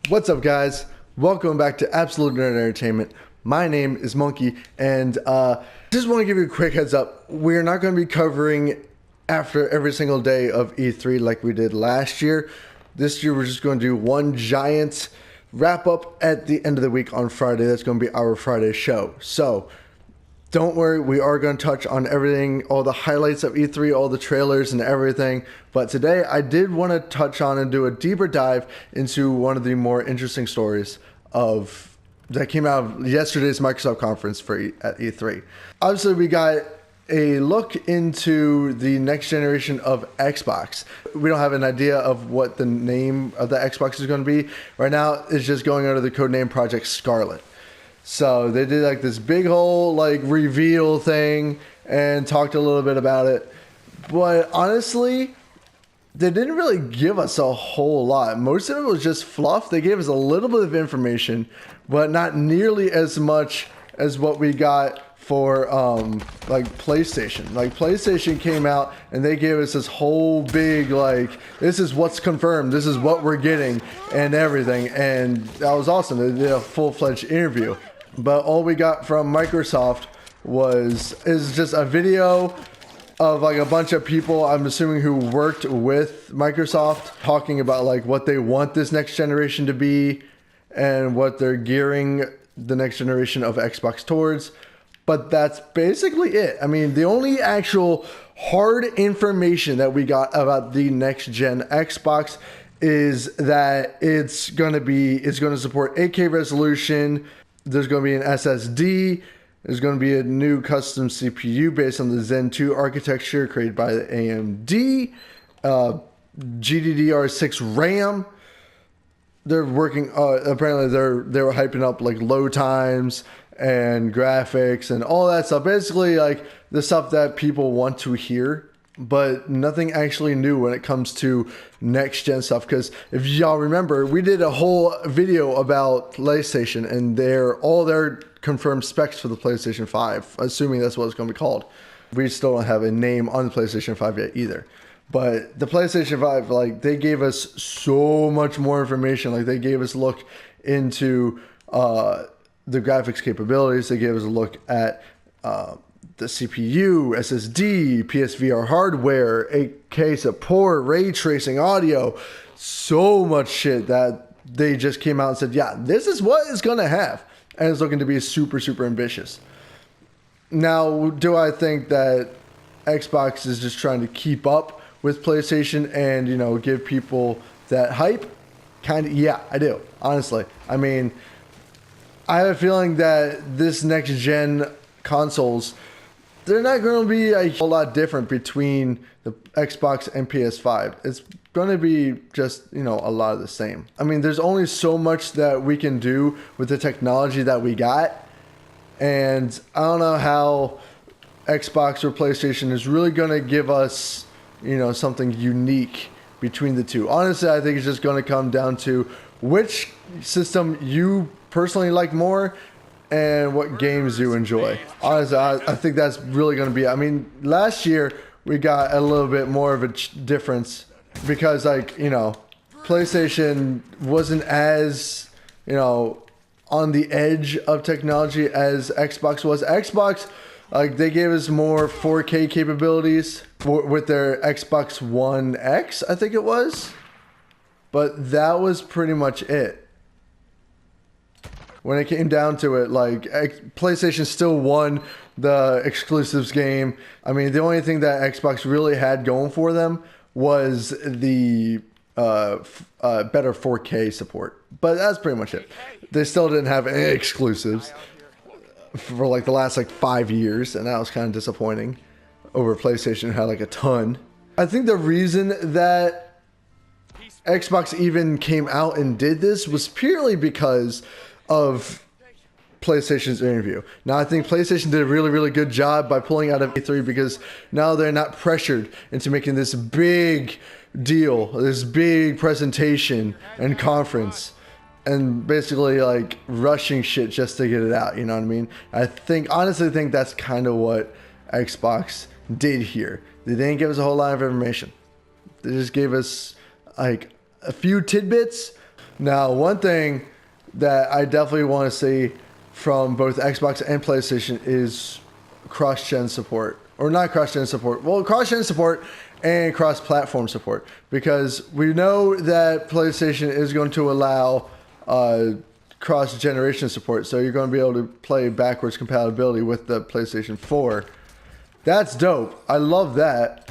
What's up, guys? Welcome back to Absolute Nerd Entertainment. My name is Monkey, and just want to give you a quick heads up. We're not going to be covering after every single day of E3 like we did last year. This year, we're just going to do one giant wrap up at the end of the week on Friday. That's going to be our Friday show. So don't worry, we are going to touch on everything, all the highlights of E3, all the trailers and everything. But today I did want to touch on and do a deeper dive into one of the more interesting stories that came out of yesterday's Microsoft conference at E3. Obviously, we got a look into the next generation of Xbox. We don't have an idea of what the name of the Xbox is going to be. Right now, it's just going under the codename Project Scarlett. So they did like this big whole like reveal thing and talked a little bit about it. But honestly, they didn't really give us a whole lot. Most of it was just fluff. They gave us a little bit of information, but not nearly as much as what we got for like PlayStation. Like PlayStation came out and they gave us this whole big like, this is what's confirmed, this is what we're getting and everything. And that was awesome. They did a full-fledged interview. But all we got from Microsoft is just a video of like a bunch of people, I'm assuming, who worked with Microsoft, talking about like what they want this next generation to be and what they're gearing the next generation of Xbox towards. But that's basically it. I mean, the only actual hard information that we got about the next gen Xbox is that it's going to support 8K resolution. There's going to be an SSD. There's going to be a new custom CPU based on the Zen 2 architecture created by the AMD. GDDR6 RAM. They're working. Apparently, they were hyping up like load times and graphics and all that stuff. Basically, like the stuff that people want to hear, but nothing actually new when it comes to next gen stuff. Because if y'all remember, we did a whole video about PlayStation and all their confirmed specs for the PlayStation 5, assuming that's what it's going to be called. We still don't have a name on the PlayStation 5 yet either. But the PlayStation 5, like, they gave us so much more information. Like, they gave us a look into the graphics capabilities. They gave us a look at the CPU, SSD, PSVR hardware, 8K support, ray tracing, audio, so much shit that they just came out and said, yeah, this is what it's going to have. And it's looking to be super, super ambitious. Now, do I think that Xbox is just trying to keep up with PlayStation and, you know, give people that hype? Kind of, yeah, I do, honestly. I mean, I have a feeling that this next gen consoles, they're not going to be a whole lot different between the Xbox and PS5. It's going to be just, you know, a lot of the same. I mean, there's only so much that we can do with the technology that we got. And I don't know how Xbox or PlayStation is really going to give us, you know, something unique between the two. Honestly, I think it's just going to come down to which system you personally like more and what games you enjoy. Honestly, I think that's really going to be, I mean, last year we got a little bit more of a difference because, like, you know, PlayStation wasn't as, you know, on the edge of technology as Xbox was. Xbox, like, they gave us more 4K capabilities with their Xbox One X, I think it was. But that was pretty much it. When it came down to it, like, PlayStation still won the exclusives game. I mean, the only thing that Xbox really had going for them was the better 4K support. But that's pretty much it. They still didn't have any exclusives for like the last like 5 years, and that was kind of disappointing. Over PlayStation had like a ton. I think the reason that Xbox even came out and did this was purely because of PlayStation's interview. Now, I think PlayStation did a really, really good job by pulling out of E3 because now they're not pressured into making this big deal, this big presentation and conference, and basically like rushing shit just to get it out. You know what I mean? Honestly think that's kind of what Xbox did here. They didn't give us a whole lot of information. They just gave us like a few tidbits Now, one thing that I definitely want to see from both Xbox and PlayStation is cross-gen support. Or not cross-gen support. Well, cross-gen support and cross-platform support. Because we know that PlayStation is going to allow cross-generation support. So you're going to be able to play backwards compatibility with the PlayStation 4. That's dope. I love that.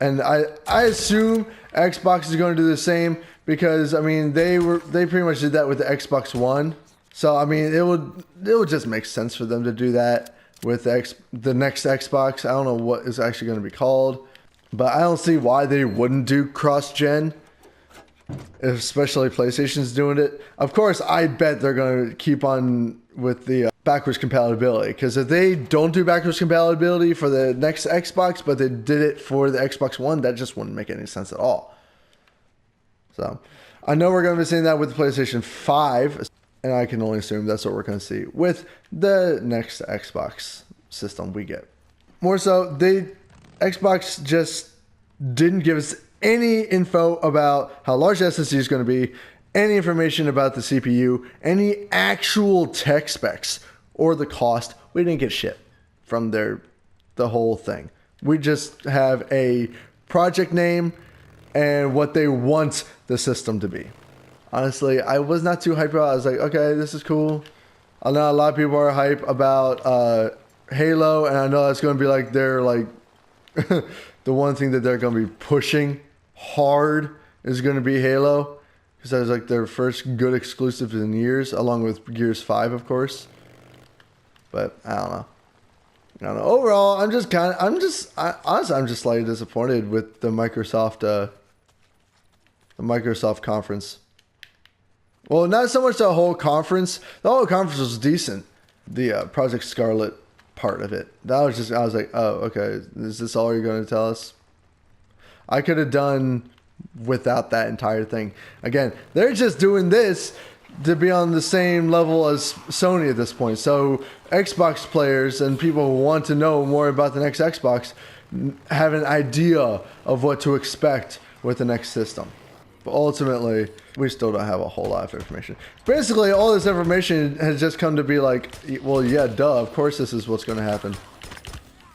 And I assume Xbox is going to do the same because, I mean, they pretty much did that with the Xbox One. So, I mean, it would just make sense for them to do that with the next Xbox. I don't know what it's actually going to be called, but I don't see why they wouldn't do cross-gen, especially PlayStation's doing it. Of course, I bet they're going to keep on with the backwards compatibility, because if they don't do backwards compatibility for the next Xbox, but they did it for the Xbox One, that just wouldn't make any sense at all. So, I know we're going to be seeing that with the PlayStation 5, and I can only assume that's what we're going to see with the next Xbox system we get. More so, Xbox just didn't give us any info about how large the SSD is going to be, any information about the CPU, any actual tech specs, or the cost. We didn't get shit from the whole thing. We just have a project name and what they want the system to be. Honestly, I was not too hyped about it. I was like, okay, this is cool. I know a lot of people are hype about Halo, and I know that's going to be like the one thing that they're going to be pushing hard is going to be Halo, because that was like their first good exclusive in years, along with Gears 5, of course. But I don't know. Overall, I'm just slightly disappointed with the Microsoft conference. Well, not so much the whole conference. The whole conference was decent. The Project Scarlett part of it. I was like, oh, okay. Is this all you're going to tell us? I could have done without that entire thing. Again, they're just doing this to be on the same level as Sony at this point. So Xbox players and people who want to know more about the next Xbox have an idea of what to expect with the next system. But ultimately, we still don't have a whole lot of information. Basically, all this information has just come to be like, well, yeah, duh, of course this is what's going to happen.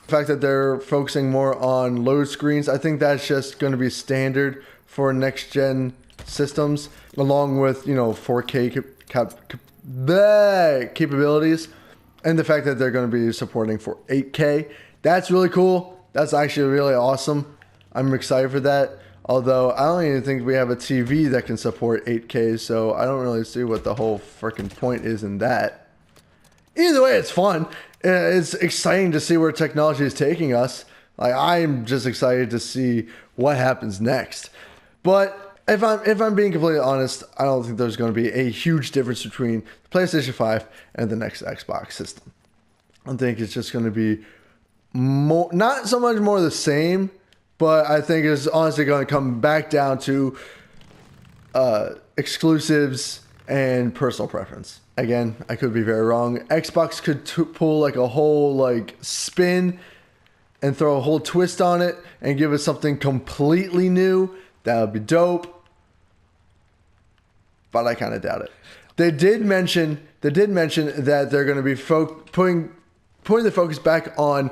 The fact that they're focusing more on load screens, I think that's just going to be standard for next-gen systems, along with, 4K capabilities, and the fact that they're going to be supporting for 8K. That's really cool. That's actually really awesome. I'm excited for that. Although, I don't even think we have a TV that can support 8K, so I don't really see what the whole freaking point is in that. Either way, it's fun. It's exciting to see where technology is taking us. Like, I'm just excited to see what happens next. But if I'm being completely honest, I don't think there's going to be a huge difference between the PlayStation 5 and the next Xbox system. I think it's just going to be more, not so much more the same, but I think it's honestly going to come back down to exclusives and personal preference. Again, I could be very wrong. Xbox could pull like a whole spin and throw a whole twist on it and give us something completely new. That would be dope. But I kind of doubt it. They did mention that they're going to be putting the focus back on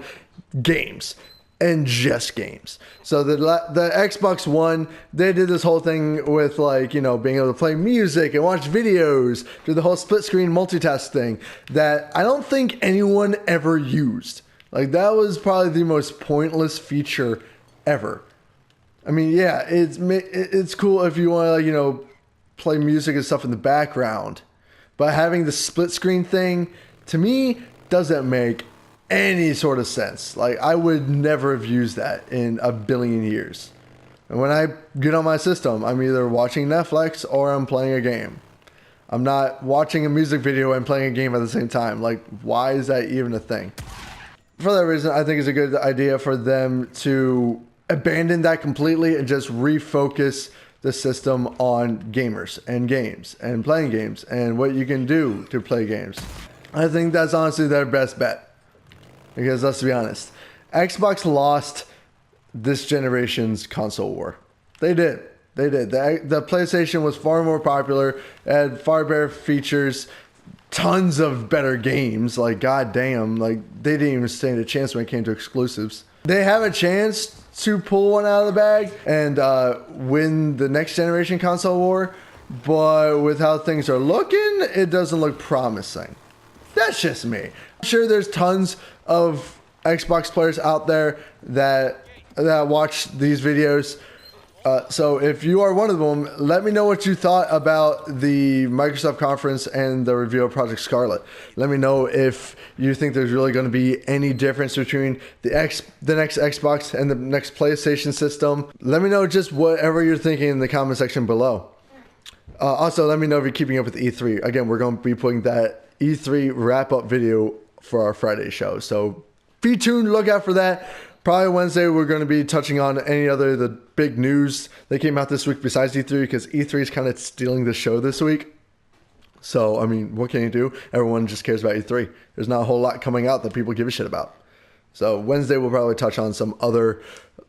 games. And just games. So the Xbox One, they did this whole thing with being able to play music and watch videos, do the whole split screen multitask thing that I don't think anyone ever used. Like, that was probably the most pointless feature ever. I mean, yeah, it's cool if you want to play music and stuff in the background, but having the split screen thing, to me, doesn't make any sort of sense. Like, I would never have used that in a billion years. And when I get on my system, I'm either watching Netflix or I'm playing a game. I'm not watching a music video and playing a game at the same time. Like, why is that even a thing? For that reason, I think it's a good idea for them to abandon that completely and just refocus the system on gamers and games and playing games and what you can do to play games. I think that's honestly their best bet. Because let's be honest, Xbox lost this generation's console war. They did. They did. The PlayStation was far more popular, had far better features, tons of better games. Like, goddamn, like they didn't even stand a chance when it came to exclusives. They have a chance to pull one out of the bag and win the next generation console war, but with how things are looking, it doesn't look promising. That's just me. I'm sure there's tons of Xbox players out there that watch these videos. So if you are one of them, let me know what you thought about the Microsoft conference and the review of Project Scarlett. Let me know if you think there's really going to be any difference between the next Xbox and the next PlayStation system. Let me know just whatever you're thinking in the comment section below. Also, let me know if you're keeping up with E3. Again, we're going to be putting that E3 wrap-up video for our Friday show. So be tuned, look out for that. Probably Wednesday, we're going to be touching on any other the big news that came out this week besides E3, because E3 is kind of stealing the show this week. So, I mean, what can you do? Everyone just cares about E3. There's not a whole lot coming out that people give a shit about. So Wednesday, we'll probably touch on some other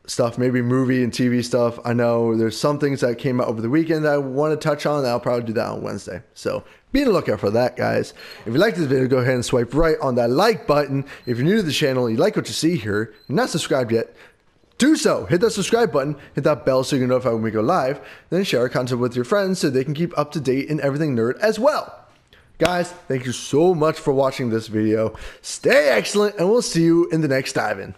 stuff, maybe movie and TV stuff. I know there's some things that came out over the weekend that I want to touch on. I'll probably do that on Wednesday. So be on the lookout for that, guys. If you like this video, go ahead and swipe right on that like button. If you're new to the channel, you like what you see here, you're not subscribed yet, do so. Hit that subscribe button, hit that bell so you can notify when we go live, then share our content with your friends so they can keep up to date in everything nerd as well. Guys, thank you so much for watching this video. Stay excellent, and we'll see you in the next dive-in.